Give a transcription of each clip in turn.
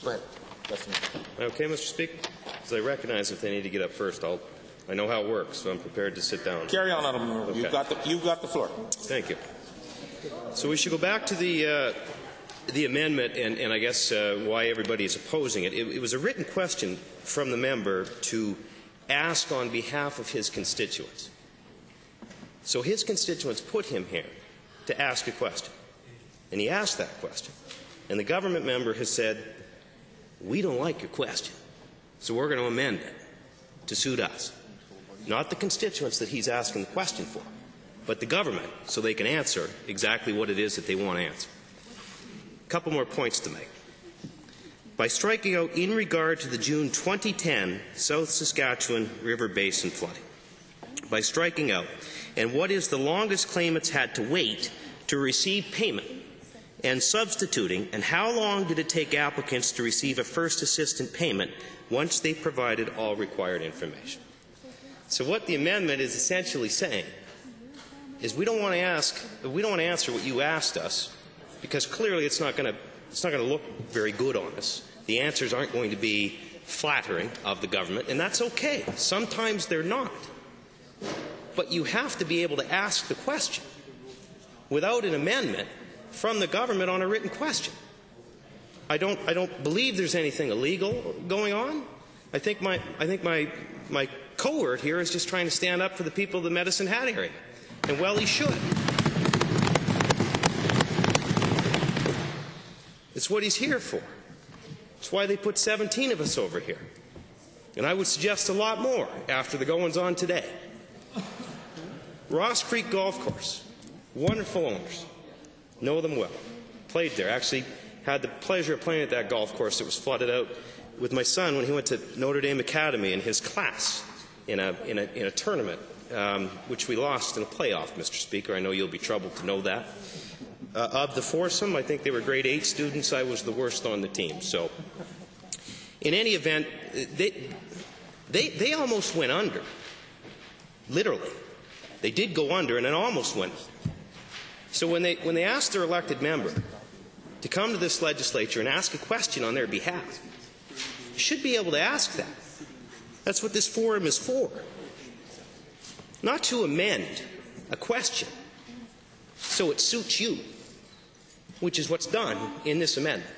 Go ahead. Okay, Mr. Speaker. As I recognize if they need to get up first, I know how it works, so I'm prepared to sit down. Carry on, Honourable Member. Okay. You've got the floor. Thank you. So we should go back to the amendment and I guess why everybody is opposing it. It was a written question from the member to ask on behalf of his constituents. So his constituents put him here to ask a question. And he asked that question. And the government member has said, we don't like your question, so we're going to amend it to suit us. Not the constituents that he's asking the question for, but the government, so they can answer exactly what it is that they want to answer. A couple more points to make. By striking out in regard to the June 2010 South Saskatchewan River Basin flooding, by striking out, and what is the longest claimants had to wait to receive payment, and substituting, and how long did it take applicants to receive a first assistant payment once they provided all required information. So what the amendment is essentially saying is we don't want to answer what you asked us, because clearly it's not going to look very good on us. The answers aren't going to be flattering of the government, and that's okay. Sometimes they're not. But you have to be able to ask the question without an amendment from the government on a written question. I don't believe there's anything illegal going on. I think my cohort here is just trying to stand up for the people of the Medicine Hat area, and well, he should. It's what he's here for. It's why they put 17 of us over here. And I would suggest a lot more after the goings-on today. Ross Creek Golf Course, wonderful owners. Know them well. Played there. Actually had the pleasure of playing at that golf course that was flooded out with my son when he went to Notre Dame Academy in his class in a tournament, which we lost in a playoff, Mr. Speaker. I know you'll be troubled to know that. Of the foursome, I think they were grade 8 students. I was the worst on the team. So, in any event, they almost went under. Literally. They did go under, and it almost went. So when they asked their elected member to come to this legislature and ask a question on their behalf, you should be able to ask that. That's what this forum is for. Not to amend a question so it suits you, which is what's done in this amendment.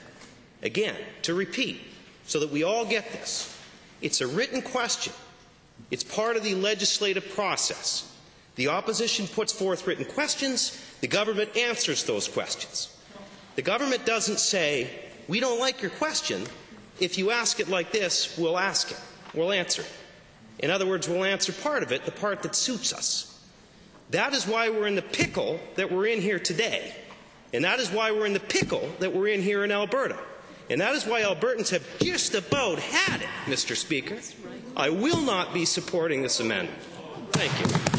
Again, to repeat, so that we all get this. It's a written question. It's part of the legislative process. The opposition puts forth written questions. The government answers those questions. The government doesn't say, we don't like your question. If you ask it like this, we'll ask it. We'll answer it. In other words, we'll answer part of it, the part that suits us. That is why we're in the pickle that we're in here today. And that is why we're in the pickle that we're in here in Alberta. And that is why Albertans have just about had it, Mr. Speaker. I will not be supporting this amendment. Thank you.